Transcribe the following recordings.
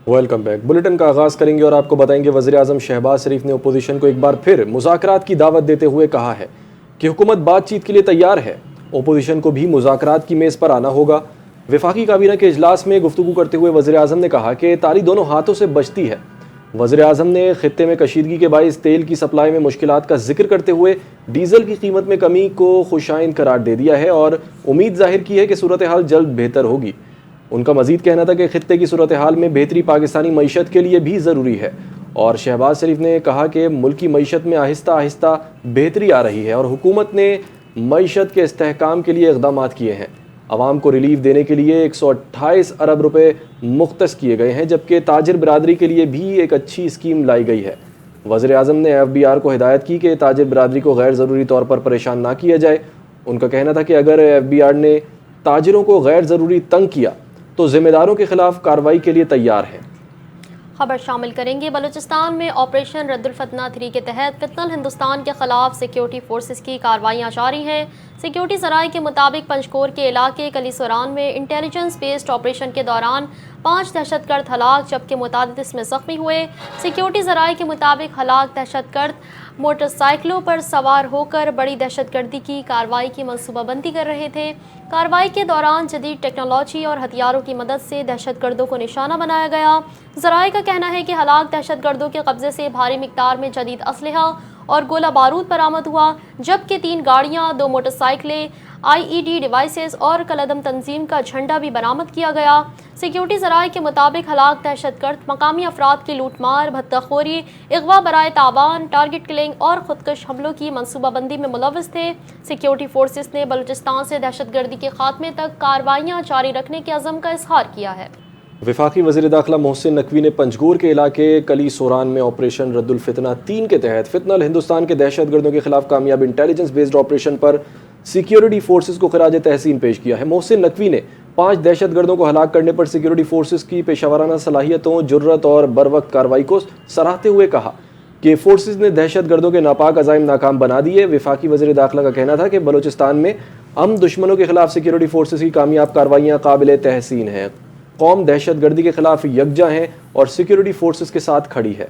Welcome back. Bulletin کا آغاز کریں گے اور آپ کو بتائیں گے وزیر اعظم شہباز شریف نے اپوزیشن کو ایک بار پھر مذاکرات کی دعوت دیتے ہوئے کہا ہے کہ حکومت بات چیت کے لیے تیار ہے، اپوزیشن کو بھی مذاکرات کی میز پر آنا ہوگا۔ وفاقی کابینہ کے اجلاس میں گفتگو کرتے ہوئے وزیر اعظم نے کہا کہ تالی دونوں ہاتھوں سے بجتی ہے۔ وزیر اعظم نے خطے میں کشیدگی کے باعث تیل کی سپلائی میں مشکلات کا ذکر کرتے ہوئے ڈیزل کی قیمت میں کمی کو خوشائند قرار دے دیا ہے اور امید ظاہر کی ہے کہ صورتحال جلد بہتر ہوگی۔ ان کا مزید کہنا تھا کہ خطے کی صورتحال میں بہتری پاکستانی معیشت کے لیے بھی ضروری ہے، اور شہباز شریف نے کہا کہ ملکی معیشت میں آہستہ آہستہ بہتری آ رہی ہے اور حکومت نے معیشت کے استحکام کے لیے اقدامات کیے ہیں۔ عوام کو ریلیف دینے کے لیے 128 ارب روپے مختص کیے گئے ہیں، جبکہ تاجر برادری کے لیے بھی ایک اچھی اسکیم لائی گئی ہے۔ وزیر اعظم نے FBR کو ہدایت کی کہ تاجر برادری کو غیر ضروری طور پر پریشان نہ کیا جائے۔ ان کا کہنا تھا کہ اگر FBR نے تاجروں کو غیر ضروری تنگ کیا تو ذمہ داروں کے خلاف کارروائی کے لیے تیار ہے۔ خبر شامل کریں گے بلوچستان میں آپریشن رد الفتنہ 3 کے تحت فتنہ ہندوستان کے خلاف سیکیورٹی فورسز کی کارروائیاں جاری ہیں۔ سیکیورٹی ذرائع کے مطابق پنجکور کے علاقے کلی سوران میں انٹیلیجنس بیسڈ آپریشن کے دوران 5 دہشت گرد ہلاک جبکہ متعدد اس میں زخمی ہوئے۔ سیکیورٹی ذرائع کے مطابق ہلاک دہشت گرد موٹر سائیکلوں پر سوار ہو کر بڑی دہشت گردی کی کارروائی کی منصوبہ بندی کر رہے تھے۔ کارروائی کے دوران جدید ٹیکنالوجی اور ہتھیاروں کی مدد سے دہشت گردوں کو نشانہ بنایا گیا۔ ذرائع کا کہنا ہے کہ ہلاک دہشت گردوں کے قبضے سے بھاری مقدار میں جدید اسلحہ اور گولہ بارود برآمد ہوا، جبکہ 3 گاڑیاں، 2 موٹر سائیکلیں، IED ڈیوائسز اور کالعدم تنظیم کا جھنڈا بھی برآمد کیا گیا۔ سیکیورٹی ذرائع کے مطابق ہلاک دہشت گرد مقامی افراد کی لوٹ مار، بھتہ خوری، اغوا برائے تاوان، ٹارگٹ کلنگ اور خودکش حملوں کی منصوبہ بندی میں ملوث تھے۔ سیکیورٹی فورسز نے بلوچستان سے دہشت گردی کے خاتمے تک کارروائیاں جاری رکھنے کے عزم کا اظہار کیا ہے۔ وفاقی وزیر داخلہ محسن نقوی نے پنجگور کے علاقے کلی سوران میں آپریشن رد الفتنہ 3 کے تحت فتنہ ہندوستان کے دہشت گردوں کے خلاف کامیاب انٹیلیجنس بیسڈ آپریشن پر سیکیورٹی فورسز کو خراج تحسین پیش کیا ہے۔ محسن نقوی نے 5 دہشت گردوں کو ہلاک کرنے پر سیکیورٹی فورسز کی پیشہ ورانہ صلاحیتوں، جرت اور بروقت کارروائی کو سراہتے ہوئے کہا کہ فورسز نے دہشت گردوں کے ناپاک عزائم ناکام بنا دیے۔ وفاقی وزیر داخلہ کا کہنا تھا کہ بلوچستان میں ہم دشمنوں کے خلاف سیکیورٹی فورسز کی کامیاب کارروائیاں قابل تحسین ہیں۔ قوم دہشت گردی کے خلاف یکجا ہیں اور سیکیورٹی فورسز کے ساتھ کھڑی ہے۔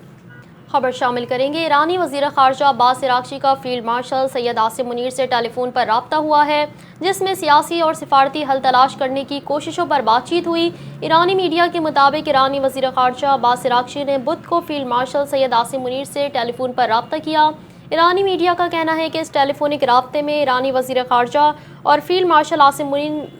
خبر شامل کریں گے ایرانی وزیر خارجہ عباس عراقچی کا فیلڈ مارشل سید عاصم منیر سے ٹیلی فون پر رابطہ ہوا ہے، جس میں سیاسی اور سفارتی حل تلاش کرنے کی کوششوں پر بات چیت ہوئی۔ ایرانی میڈیا کے مطابق ایرانی وزیر خارجہ عباس عراقچی نے بدھ کو فیلڈ مارشل سید عاصم منیر سے ٹیلی فون پر رابطہ کیا۔ ایرانی میڈیا کا کہنا ہے کہ اس ٹیلی فونک رابطے میں ایرانی وزیر خارجہ اور فیلڈ مارشل عاصم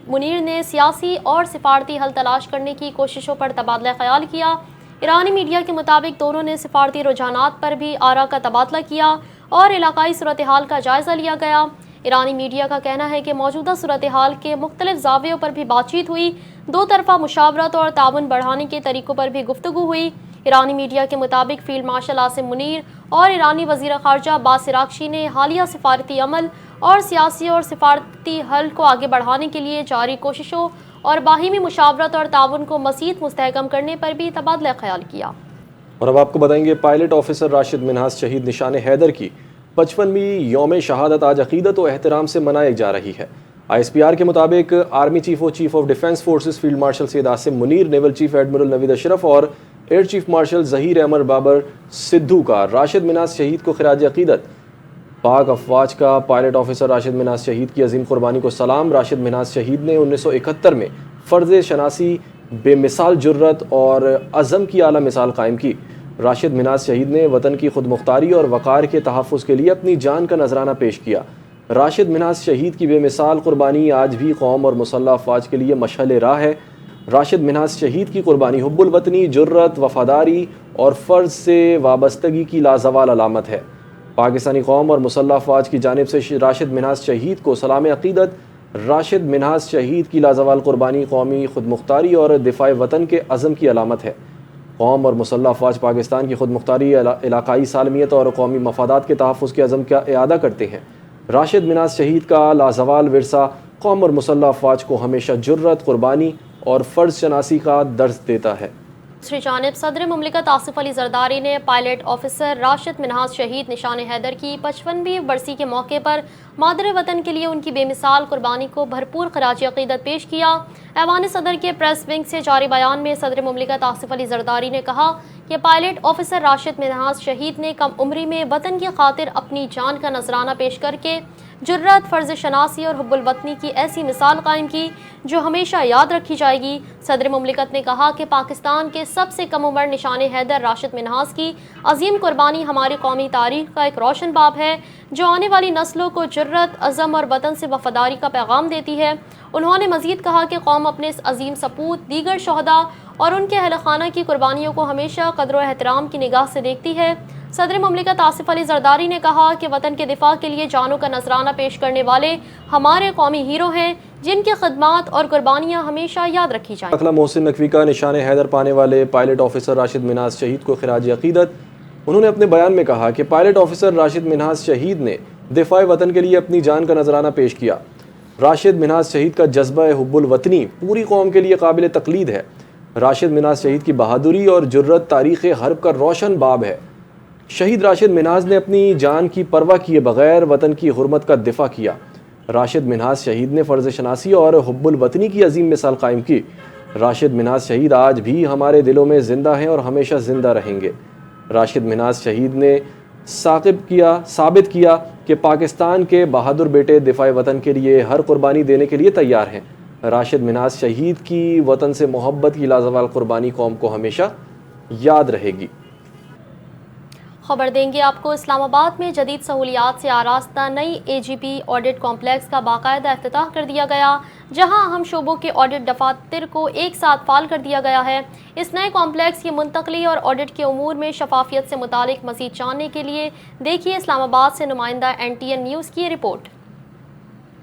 منیر نے سیاسی اور سفارتی حل تلاش کرنے کی کوششوں پر تبادلہ خیال کیا۔ ایرانی میڈیا کے مطابق دونوں نے سفارتی رجحانات پر بھی آراء کا تبادلہ کیا اور علاقائی صورتحال کا جائزہ لیا گیا۔ ایرانی میڈیا کا کہنا ہے کہ موجودہ صورتحال کے مختلف زاویوں پر بھی بات چیت ہوئی، 2 طرفہ مشاورت اور تعاون بڑھانے کے طریقوں پر بھی گفتگو ہوئی۔ ایرانی میڈیا کے مطابق فیلڈ مارشل عاصم منیر اور ایرانی وزیر خارجہ عباس عراقچی نے حالیہ سفارتی عمل اور سیاسی اور سفارتی حل کو آگے بڑھانے کے لیے جاری کوششوں اور باہمی مشاورت اور تعاون کو مزید مستحکم کرنے پر بھی تبادلہ خیال کیا۔ اور اب آپ کو بتائیں گے پائلٹ آفیسر راشد منہاس شہید نشان حیدر کی 55ویں یوم شہادت آج عقیدت و احترام سے منائی جا رہی ہے۔ ISPR کے مطابق army chief of defence forces field marshal Syed Asim Munir, naval chief admiral Naveed Ashraf اور air chief marshal Zaheer Ahmed Babar Sidhu کا راشد منہاس شہید کو خراج عقیدت۔ پاک افواج کا پائلٹ آفیسر راشد منہاس شہید کی عظیم قربانی کو سلام۔ راشد منہاس شہید نے 1971 میں فرض شناسی، بے مثال جرت اور عزم کی اعلیٰ مثال قائم کی۔ راشد منہاس شہید نے وطن کی خود مختاری اور وقار کے تحفظ کے لیے اپنی جان کا نذرانہ پیش کیا۔ راشد منہاس شہید کی بے مثال قربانی آج بھی قوم اور مسلح افواج کے لیے مشعل راہ ہے۔ راشد منہاس شہید کی قربانی حب الوطنی، جرت، وفاداری اور فرض سے وابستگی کی لازوال علامت ہے۔ پاکستانی قوم اور مسلح افواج کی جانب سے راشد منہاس شہید کو سلام عقیدت۔ راشد منہاس شہید کی لازوال قربانی قومی خود مختاری اور دفاع وطن کے عزم کی علامت ہے۔ قوم اور مسلح افواج پاکستان کی خود مختاری، علاقائی سالمیت اور قومی مفادات کے تحفظ کے عزم کا اعادہ کرتے ہیں۔ راشد منہاس شہید کا لازوال ورثہ قوم اور مسلح افواج کو ہمیشہ جرت، قربانی اور فرض شناسی کا درس دیتا ہے۔ دوسری جانب صدر مملکت آصف علی زرداری نے پائلٹ آفیسر راشد منہاس شہید نشان حیدر کی 55ویں برسی کے موقع پر مادر وطن کے لیے ان کی بے مثال قربانی کو بھرپور خراج عقیدت پیش کیا۔ ایوان صدر کے پریس ونگ سے جاری بیان میں صدر مملکت آصف علی زرداری نے کہا کہ پائلٹ آفیسر راشد منہاس شہید نے کم عمری میں وطن کی خاطر اپنی جان کا نذرانہ پیش کر کے جرت، فرض شناسی اور حب الوطنی کی ایسی مثال قائم کی جو ہمیشہ یاد رکھی جائے گی۔ صدر مملکت نے کہا کہ پاکستان کے سب سے کم عمر نشان حیدر راشد منہاس کی عظیم قربانی ہماری قومی تاریخ کا ایک روشن باب ہے جو آنے والی نسلوں کو جرت، عزم اور وطن سے وفاداری کا پیغام دیتی ہے۔ انہوں نے مزید کہا کہ قوم اپنے اس عظیم سپوت، دیگر شہداء اور ان کے اہل خانہ کی قربانیوں کو ہمیشہ قدر و احترام کی نگاہ سے دیکھتی ہے۔ صدر مملکت آصف علی زرداری نے کہا کہ وطن کے دفاع کے لیے جانوں کا نذرانہ پیش کرنے والے ہمارے قومی ہیرو ہیں جن کی خدمات اور قربانیاں ہمیشہ یاد رکھی جائیں۔ اخلا محسن نقوی کا نشان حیدر پانے والے پائلٹ آفیسر راشد منہاس شہید کو خراج عقیدت۔ انہوں نے اپنے بیان میں کہا کہ پائلٹ آفیسر راشد منہاس شہید نے دفاع وطن کے لیے اپنی جان کا نذرانہ پیش کیا۔ راشد منہاس شہید کا جذبہ حب الوطنی پوری قوم کے لیے قابل تقلید ہے۔ راشد منہاس شہید کی بہادری اور جرت تاریخ حرب کا روشن باب ہے۔ شہید راشد منہاس نے اپنی جان کی پرواہ کیے بغیر وطن کی حرمت کا دفاع کیا۔ راشد منہاس شہید نے فرض شناسی اور حب الوطنی کی عظیم مثال قائم کی۔ راشد منہاس شہید آج بھی ہمارے دلوں میں زندہ ہیں اور ہمیشہ زندہ رہیں گے۔ راشد منہاس شہید نے ثابت کیا کہ پاکستان کے بہادر بیٹے دفاع وطن کے لیے ہر قربانی دینے کے لیے تیار ہیں۔ راشد منہاس شہید کی وطن سے محبت کی لازوال قربانی قوم کو ہمیشہ یاد رہے گی۔ خبر دیں گے آپ کو، اسلام آباد میں جدید سہولیات سے آراستہ نئی AGP آڈٹ کمپلیکس کا باقاعدہ افتتاح کر دیا گیا، جہاں اہم شعبوں کے آڈٹ دفاتر کو ایک ساتھ فعال کر دیا گیا ہے۔ اس نئے کمپلیکس کی منتقلی اور آڈٹ کے امور میں شفافیت سے متعلق مزید جاننے کے لیے دیکھیے اسلام آباد سے نمائندہ NTN نیوز کی رپورٹ۔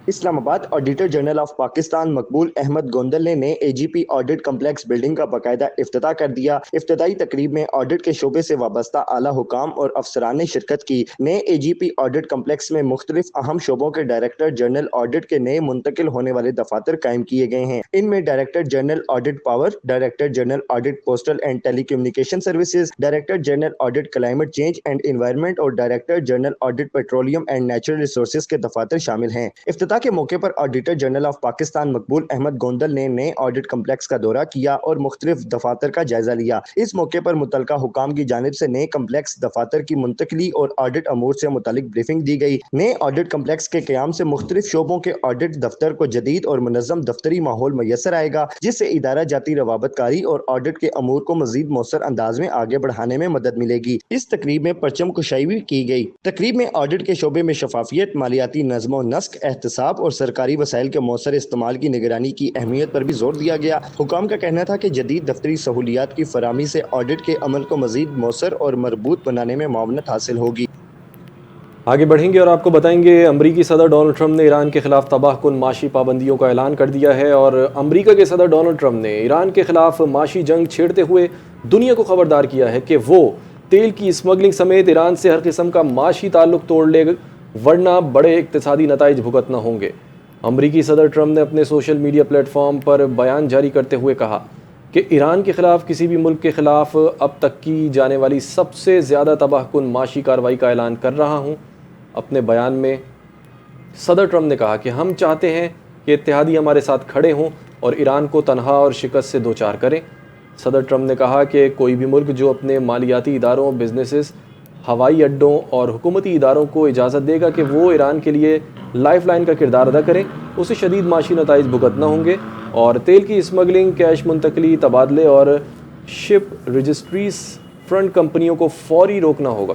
اسلام آباد auditor general of Pakistan Maqbool Ahmed Gondal نے نئے AGP آڈٹ کمپلیکس بلڈنگ کا باقاعدہ افتتاح کر دیا۔ افتتاحی تقریب میں آڈٹ کے شعبے سے وابستہ اعلیٰ حکام اور افسران نے شرکت کی۔ نئے AGP آڈٹ کمپلیکس میں مختلف اہم شعبوں کے ڈائریکٹر جنرل آڈٹ کے نئے منتقل ہونے والے دفاتر قائم کیے گئے ہیں۔ ان میں director general audit power, director general audit postal and telecommunication services, director general audit climate change and environment اور director general audit petroleum and natural resources کے دفاتر شامل ہیں۔ افتتاح کے موقع پر auditor general of Pakistan Maqbool Ahmed Gondal نے نئے آڈٹ کمپلیکس کا دورہ کیا اور مختلف دفاتر کا جائزہ لیا۔ اس موقع پر متعلقہ حکام کی جانب سے نئے کمپلیکس دفاتر کی منتقلی اور آڈٹ امور سے متعلق بریفنگ دی گئی۔ نئے آڈٹ کمپلیکس کے قیام سے مختلف شعبوں کے آڈٹ دفتر کو جدید اور منظم دفتری ماحول میسر آئے گا، جس سے ادارہ جاتی روابط کاری اور آڈٹ کے امور کو مزید مؤثر انداز میں آگے بڑھانے میں مدد ملے گی۔ اس تقریب میں پرچم کشائی بھی کی گئی۔ تقریب میں آڈٹ کے شعبے میں شفافیت، مالیاتی نظم و نسق، احتساب اور سرکاری وسائل کے مؤثر استعمال کی نگرانی کی اہمیت پر بھی زور دیا گیا۔ حکام کا کہنا تھا کہ جدید دفتری سہولیات کی فراہمی سے آڈٹ کے عمل کو مزید مؤثر اور مربوط بنانے میں معاونت حاصل ہوگی۔ آگے بڑھیں گے اور آپ کو بتائیں گے امریکی صدر ڈونلڈ ٹرمپ نے ایران کے خلاف تباہ کن معاشی پابندیوں کا اعلان کر دیا ہے، اور امریکہ کے صدر ڈونلڈ ٹرمپ نے ایران کے خلاف معاشی جنگ چھیڑتے ہوئے دنیا کو خبردار کیا ہے کہ وہ تیل کی اسمگلنگ سمیت ایران سے ہر قسم کا معاشی تعلق توڑ لے ورنہ بڑے اقتصادی نتائج بھگتنا ہوں گے۔ امریکی صدر ٹرمپ نے اپنے سوشل میڈیا پلیٹ فارم پر بیان جاری کرتے ہوئے کہا کہ ایران کے خلاف کسی بھی ملک کے خلاف اب تک کی جانے والی سب سے زیادہ تباہ کن معاشی کارروائی کا اعلان کر رہا ہوں۔ اپنے بیان میں صدر ٹرمپ نے کہا کہ ہم چاہتے ہیں کہ اتحادی ہمارے ساتھ کھڑے ہوں اور ایران کو تنہا اور شکست سے دوچار کریں۔ صدر ٹرمپ نے کہا کہ کوئی بھی ملک جو اپنے مالیاتی اداروں، بزنسز، ہوائی اڈوں اور حکومتی اداروں کو اجازت دے گا کہ وہ ایران کے لیے لائف لائن کا کردار ادا کریں، اسے شدید معاشی نتائج بھگتنا ہوں گے، اور تیل کی اسمگلنگ، کیش منتقلی، تبادلے اور شپ رجسٹریز فرنٹ کمپنیوں کو فوری روکنا ہوگا۔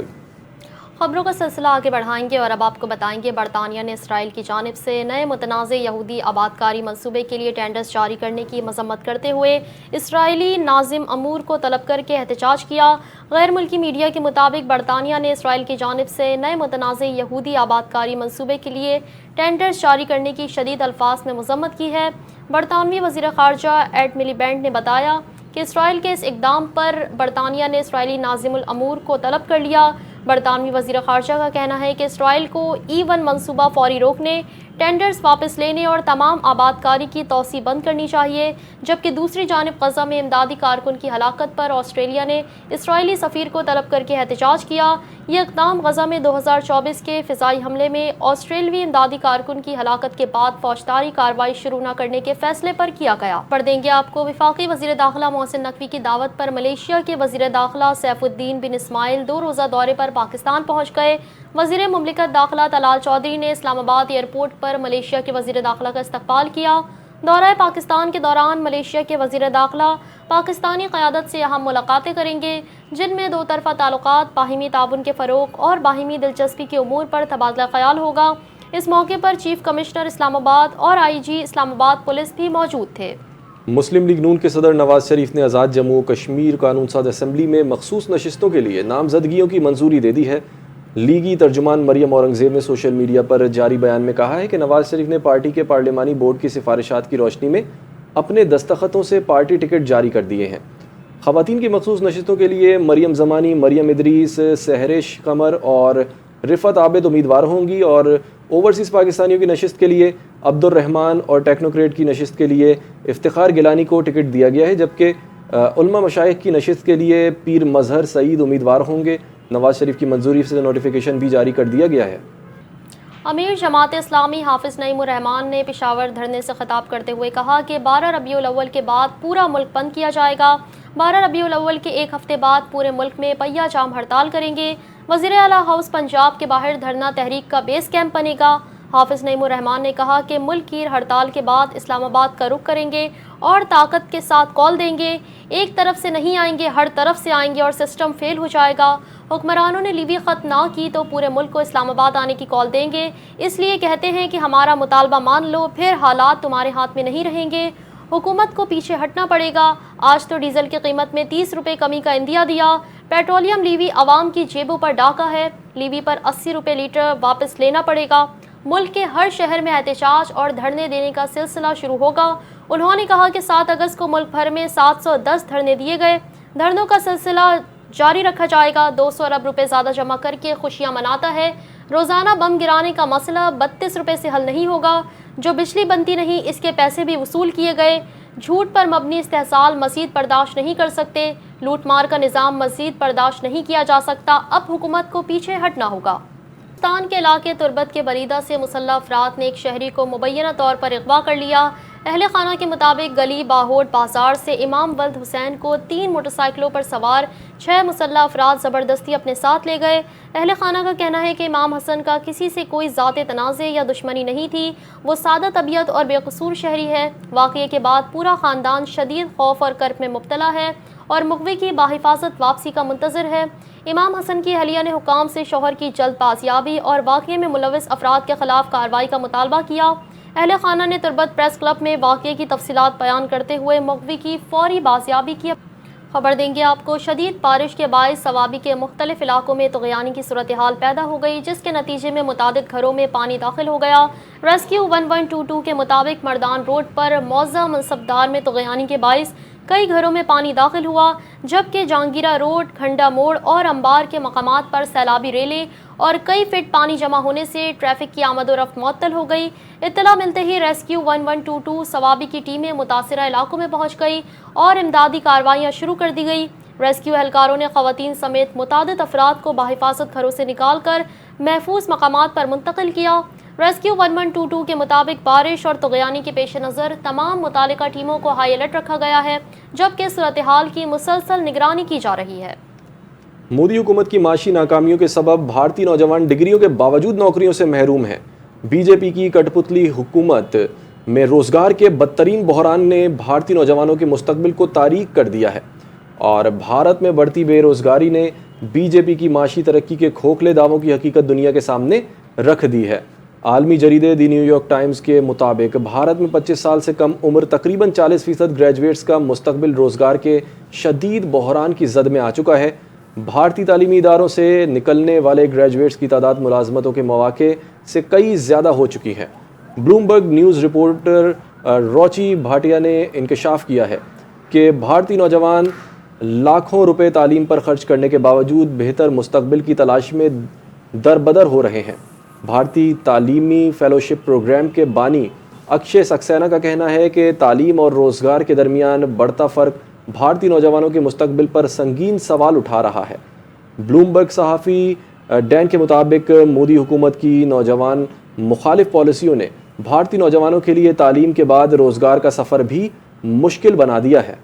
خبروں کا سلسلہ آگے بڑھائیں گے اور اب آپ کو بتائیں گے برطانیہ نے اسرائیل کی جانب سے نئے متنازع یہودی آبادکاری منصوبے کے لیے ٹینڈرز جاری کرنے کی مذمت کرتے ہوئے اسرائیلی ناظم امور کو طلب کر کے احتجاج کیا۔ غیر ملکی میڈیا کے مطابق برطانیہ نے اسرائیل کی جانب سے نئے متنازع یہودی آبادکاری منصوبے کے لیے ٹینڈرز جاری کرنے کی شدید الفاظ میں مذمت کی ہے۔ برطانوی وزیر خارجہ ایڈ ملیبینڈ نے بتایا کہ اسرائیل کے اس اقدام پر برطانیہ نے اسرائیلی ناظم الامور کو طلب کر لیا۔ برطانوی وزیر خارجہ کا کہنا ہے کہ اسرائیل کو E1 منصوبہ فوری روکنے، ٹینڈرز واپس لینے اور تمام آبادکاری کی توسیع بند کرنی چاہیے، جبکہ دوسری جانب غزہ میں امدادی کارکن کی ہلاکت پر آسٹریلیا نے اسرائیلی سفیر کو طلب کر کے احتجاج کیا۔ یہ اقدام غزہ میں 2024 کے فضائی حملے میں آسٹریلوی امدادی کارکن کی ہلاکت کے بعد فوجداری کارروائی شروع نہ کرنے کے فیصلے پر کیا گیا۔ پڑھ دیں گے آپ کو وفاقی وزیر داخلہ محسن نقوی کی دعوت پر ملیشیا کے وزیر داخلہ سیف الدین بن اسماعیل 2 روزہ دورے پر پاکستان پہنچ گئے۔ وزیر مملکت داخلہ طلال چودھری نے اسلام آباد ایئرپورٹ پر ملیشیا کے وزیر داخلہ کا استقبال کیا۔ دورہ پاکستان کے دوران ملیشیا کے وزیر داخلہ پاکستانی قیادت سے اہم ملاقاتیں کریں گے، جن میں 2 طرفہ تعلقات، باہمی تعاون کے فروغ اور باہمی دلچسپی کے امور پر تبادلہ خیال ہوگا۔ اس موقع پر چیف کمشنر اسلام آباد اور IG اسلام آباد پولیس بھی موجود تھے۔ مسلم لیگ نون کے صدر نواز شریف نے آزاد جموں و کشمیر قانون ساز اسمبلی میں مخصوص نشستوں کے لیے نامزدگیوں کی منظوری دے دی ہے۔ لیگی ترجمان مریم اورنگزیب نے سوشل میڈیا پر جاری بیان میں کہا ہے کہ نواز شریف نے پارٹی کے پارلیمانی بورڈ کی سفارشات کی روشنی میں اپنے دستخطوں سے پارٹی ٹکٹ جاری کر دیے ہیں۔ خواتین کی مخصوص نشستوں کے لیے مریم زمانی، مریم ادریس، سہرش قمر اور رفعت عابد امیدوار ہوں گی، اور اوورسیز پاکستانیوں کی نشست کے لیے عبد الرحمان اور ٹیکنوکریٹ کی نشست کے لیے افتخار گیلانی کو ٹکٹ دیا گیا ہے، جبکہ علماء مشائخ کی نشست کے لیے پیر مظہر سعید امیدوار ہوں گے۔ نواز شریف کی منظوری سے نوٹیفیکیشن بھی جاری کر دیا گیا ہے۔ امیر جماعت اسلامی حافظ نعیم الرحمان نے پشاور دھرنے سے خطاب کرتے ہوئے کہا کہ 12 ربیع الاول کے بعد پورا ملک بند کیا جائے گا۔ 12 ربیع الاول کے 1 ہفتے بعد پورے ملک میں پہیہ جام ہڑتال کریں گے۔ وزیر اعلیٰ ہاؤس پنجاب کے باہر دھرنا تحریک کا بیس کیمپ بنے گا۔ حافظ نعیم الرحمان نے کہا کہ ملک گیر ہڑتال کے بعد اسلام آباد کا رخ کریں گے اور طاقت کے ساتھ کال دیں گے۔ ایک طرف سے نہیں آئیں گے، ہر طرف سے آئیں گے اور سسٹم فیل ہو جائے گا۔ حکمرانوں نے لیوی خط نہ کی تو پورے ملک کو اسلام آباد آنے کی کال دیں گے، اس لیے کہتے ہیں کہ ہمارا مطالبہ مان لو، پھر حالات تمہارے ہاتھ میں نہیں رہیں گے۔ حکومت کو پیچھے ہٹنا پڑے گا۔ آج تو ڈیزل کی قیمت میں 30 روپے کمی کا عندیہ دیا۔ پیٹرولیم لیوی عوام کی جیبوں پر ڈاکہ ہے۔ لیوی پر 80 روپے لیٹر واپس لینا پڑے گا۔ ملک کے ہر شہر میں احتجاج اور دھرنے دینے کا سلسلہ شروع ہوگا۔ انہوں نے کہا کہ 7 اگست کو ملک بھر میں 710 دھرنے دیے گئے۔ دھرنوں کا سلسلہ جاری رکھا جائے گا۔ 200 ارب روپے زیادہ جمع کر کے خوشیاں مناتا ہے۔ روزانہ بم گرانے کا مسئلہ 32 روپے سے حل نہیں ہوگا۔ جو بجلی بنتی نہیں، اس کے پیسے بھی وصول کیے گئے۔ جھوٹ پر مبنی استحصال مزید برداشت نہیں کر سکتے۔ لوٹ مار کا نظام مزید برداشت نہیں کیا جا سکتا۔ اب حکومت کو پیچھے ہٹنا ہوگا۔ پاکستان کے علاقے تربت کے بریدہ سے مسلح افراد نے ایک شہری کو مبینہ طور پر اغوا کر لیا۔ اہل خانہ کے مطابق گلی باہوٹ بازار سے امام ولد حسین کو 3 موٹر سائیکلوں پر سوار 6 مسلح افراد زبردستی اپنے ساتھ لے گئے۔ اہل خانہ کا کہنا ہے کہ امام حسن کا کسی سے کوئی ذاتی تنازع یا دشمنی نہیں تھی، وہ سادہ طبیعت اور بے قصور شہری ہے۔ واقعے کے بعد پورا خاندان شدید خوف اور کرب میں مبتلا ہے اور مغوی کی باحفاظت واپسی کا منتظر ہے۔ امام حسن کی اہلیہ نے حکام سے شوہر کی جلد بازیابی اور واقعے میں ملوث افراد کے خلاف کارروائی کا مطالبہ کیا۔ اہل خانہ نے تربت پریس کلب میں واقعے کی تفصیلات بیان کرتے ہوئے مغوی کی فوری بازیابی کی خبر دیں گے آپ کو۔ شدید بارش کے باعث صوابی کے مختلف علاقوں میں طغیانی کی صورتحال پیدا ہو گئی، جس کے نتیجے میں متعدد گھروں میں پانی داخل ہو گیا۔ ریسکیو 1122 کے مطابق مردان روڈ پر موزہ منصبدار میں طغیانی کے باعث کئی گھروں میں پانی داخل ہوا، جبکہ جہانگیرہ روڈ، کھنڈا موڑ اور انبار کے مقامات پر سیلابی ریلیں اور کئی فٹ پانی جمع ہونے سے ٹریفک کی آمد و رفت معطل ہو گئی۔ اطلاع ملتے ہی ریسکیو 1122 صوابی کی ٹیمیں متاثرہ علاقوں میں پہنچ گئی اور امدادی کارروائیاں شروع کر دی گئی۔ ریسکیو اہلکاروں نے خواتین سمیت متعدد افراد کو بحفاظت گھروں سے نکال کر محفوظ مقامات پر منتقل کیا۔ ریسکیو 1122 کے مطابق بارش اور طغیانی کے پیش نظر تمام متعلقہ ٹیموں کو ہائی الرٹ رکھا گیا ہے، جبکہ صورتحال کی مسلسل نگرانی کی جا رہی ہے۔ مودی حکومت کی معاشی ناکامیوں کے سبب بھارتی نوجوان ڈگریوں کے باوجود نوکریوں سے محروم ہیں۔ بی جے پی کی کٹ پتلی حکومت میں روزگار کے بدترین بحران نے بھارتی نوجوانوں کے مستقبل کو تاریک کر دیا ہے، اور بھارت میں بڑھتی بے روزگاری نے بی جے پی کی معاشی ترقی کے کھوکھلے دعووں کی حقیقت دنیا کے سامنے رکھ دی ہے۔ عالمی جریدے دی نیو یارک ٹائمز کے مطابق بھارت میں 25 سال سے کم عمر تقریباً 40% گریجویٹس کا مستقبل روزگار کے شدید بحران کی زد میں آ چکا ہے۔ بھارتی تعلیمی اداروں سے نکلنے والے گریجویٹس کی تعداد ملازمتوں کے مواقع سے کئی زیادہ ہو چکی ہے۔ بلومبرگ نیوز رپورٹر روچی بھاٹیا نے انکشاف کیا ہے کہ بھارتی نوجوان لاکھوں روپے تعلیم پر خرچ کرنے کے باوجود بہتر مستقبل کی تلاش میں دربدر ہو رہے ہیں۔ بھارتی تعلیمی فیلوشپ پروگرام کے بانی اکشے سکسینہ کا کہنا ہے کہ تعلیم اور روزگار کے درمیان بڑھتا فرق بھارتی نوجوانوں کے مستقبل پر سنگین سوال اٹھا رہا ہے۔ بلومبرگ صحافی ڈین کے مطابق مودی حکومت کی نوجوان مخالف پالیسیوں نے بھارتی نوجوانوں کے لیے تعلیم کے بعد روزگار کا سفر بھی مشکل بنا دیا ہے۔